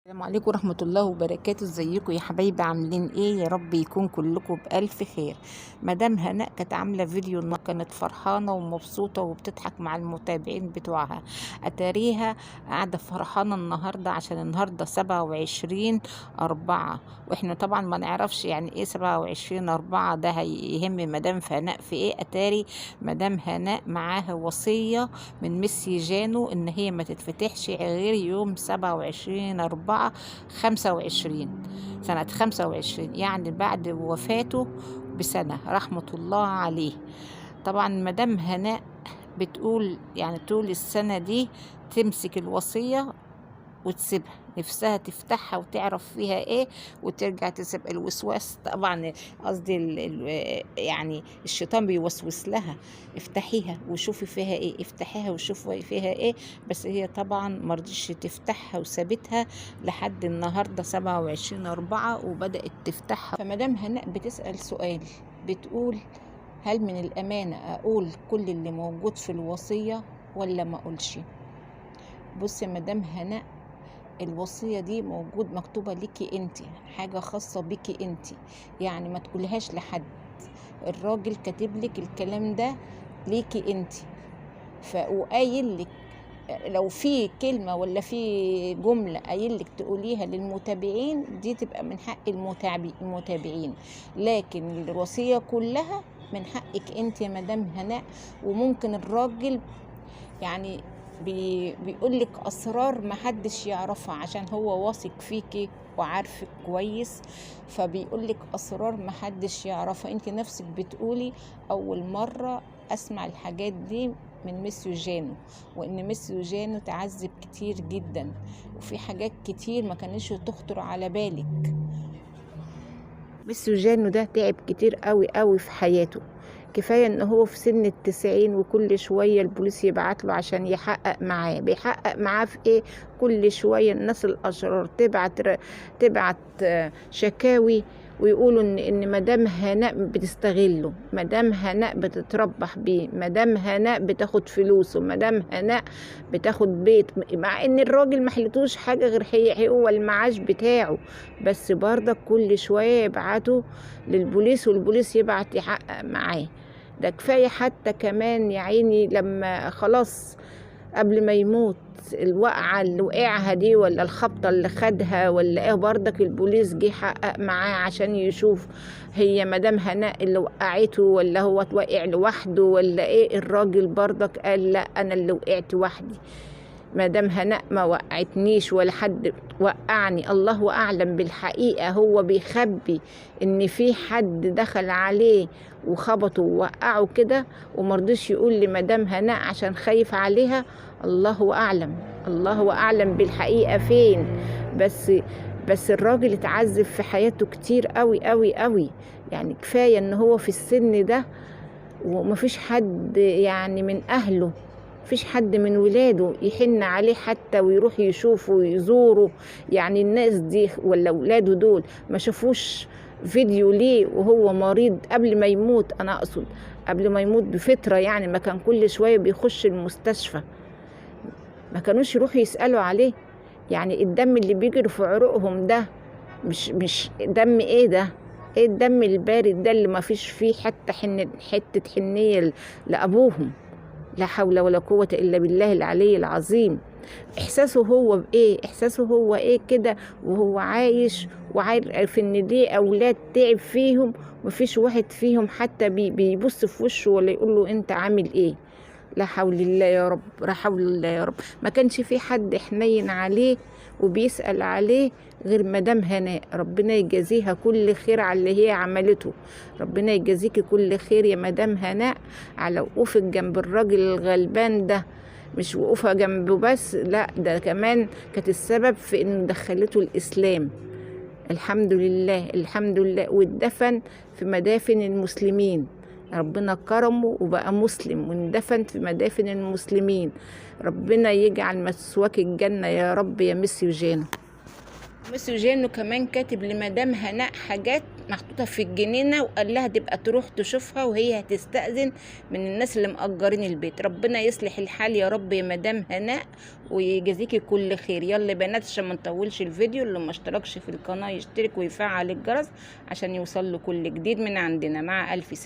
السلام عليكم ورحمة الله وبركاته. ازيكم يا حبايبي؟ عاملين ايه؟ يا رب يكون كلكم بألف خير. مدام هناء كانت عاملة فيديو النهارده، كانت فرحانة ومبسوطة وبتضحك مع المتابعين بتوعها. اتاريها قاعدة فرحانة النهاردة عشان النهاردة 27/4، واحنا طبعا ما نعرفش يعني ايه 27/4 ده هيهم مدام هناء في ايه. اتاري مدام هناء معاها وصية من ميسي جانو ان هي ما تتفتحش غير يوم 27/4 25 سنة 25، يعني بعد وفاته بسنة رحمة الله عليه. طبعا مدام هناء بتقول يعني طول السنة دي تمسك الوصية وتسيبها، نفسها تفتحها وتعرف فيها ايه وترجع تسيب الوسواس. طبعا قصدي يعني الشيطان بيوسوس لها افتحيها وشوفي فيها ايه، افتحيها وشوفي فيها ايه. بس هي طبعا مرضيش تفتحها وسابتها لحد النهارده 27/4 وبدأت تفتحها. فمدام هناء بتسأل سؤال، بتقول هل من الأمانة أقول كل اللي موجود في الوصية ولا ما أقولش؟ بصي يا مدام هناء، الوصية دي موجود مكتوبة ليكي انتي، حاجة خاصة بيكي انتي، يعني ما تقولهاش لحد. الراجل كاتب لك الكلام ده ليكي انتي، وقايل لك لو في كلمة ولا في جملة قايل لك تقوليها للمتابعين دي تبقى من حق المتابعين، لكن الوصية كلها من حقك انتي يا مدام هناء. وممكن الراجل يعني بيقولك اسرار محدش يعرفها عشان هو واثق فيكي وعارفك كويس، فبيقولك اسرار محدش يعرفها. انت نفسك بتقولي اول مرة اسمع الحاجات دي من ميسيو جانو، وان ميسيو جانو تعذب كتير جدا وفي حاجات كتير ما كانش تخطر على بالك. ميسيو جانو ده تعب كتير قوي قوي في حياته، كفاية ان هو في سن ال90 وكل شوية البوليس يبعت له عشان يحقق معاه. بيحقق معاه في ايه؟ كل شوية الناس الاشرار تبعت شكاوي ويقولوا ان مدام هناء بتستغله، مدام هناء بتتربح بيه، مدام هناء بتاخد فلوسه، مدام هناء بتاخد بيت، مع ان الراجل ما حلتوش حاجة غير هو المعاش بتاعه. بس برضه كل شوية يبعتوا للبوليس والبوليس يبعت يحقق معاه. ده كفاية حتى كمان يا عيني لما خلاص قبل ما يموت الوقعة اللي وقعها دي ولا الخبطة اللي خدها ولا ايه، برضك البوليس جه حقق معاه عشان يشوف هي مدام هناء اللي وقعته ولا هو وقع لوحده ولا ايه. الراجل برضك قال لا، انا اللي وقعت وحدي، مدام هناء ما وقعتنيش ولا حد وقعني. الله اعلم بالحقيقة، هو بيخبي ان في حد دخل عليه وخبطه ووقعه كده ومرضيش يقول لمدام هناء عشان خايف عليها. الله اعلم، الله اعلم بالحقيقة فين. بس الراجل اتعذب في حياته كتير قوي قوي قوي، يعني كفاية ان هو في السن ده ومفيش حد يعني من اهله، مفيش حد من ولاده يحن عليه حتى ويروح يشوفه ويزوره. يعني الناس دي ولا ولاده دول ما شافوش فيديو ليه وهو مريض قبل ما يموت؟ انا اقصد قبل ما يموت بفترة، يعني ما كان كل شوية بيخش المستشفى، ما كانوش يروحوا يسألوا عليه؟ يعني الدم اللي بيجري في عروقهم ده مش دم ايه ده؟ ايه الدم البارد ده اللي ما فيش فيه حتى حتة حنية لأبوهم؟ لا حول ولا قوة إلا بالله العلي العظيم. إحساسه هو بإيه؟ إحساسه هو إيه كده وهو عايش وعارف إن ليه أولاد تعب فيهم مفيش واحد فيهم حتى بيبص في وشه ولا يقول له أنت عامل إيه؟ لا حول الله يا رب، لا حول الله يا رب. ما كانش في حد حنين عليه وبيسأل عليه غير مدام هناء. ربنا يجازيها كل خير على اللي هي عملته، ربنا يجازيكي كل خير يا مدام هناء على وقوفك جنب الراجل الغلبان ده. مش وقوفها جنبه بس، لا ده كمان كانت السبب في انه دخلته الاسلام. الحمد لله الحمد لله، واتدفن في مدافن المسلمين، ربنا كرمه وبقى مسلم واندفن في مدافن المسلمين. ربنا يجعل مسواك الجنة يا رب يا ميسيو جانو. ميسيو جانو كمان كاتب لمدام هناء حاجات محطوطة في الجنينة، وقال لها تبقى تروح تشوفها وهي هتستأذن من الناس اللي مأجرين البيت. ربنا يصلح الحال يا رب يا مدام هناء ويجازيكي كل خير. يلا بنات عشان ما نطولش الفيديو، اللي ما اشتركش في القناة يشترك ويفعل الجرس عشان يوصل له كل جديد من عندنا. مع ألف سلامة.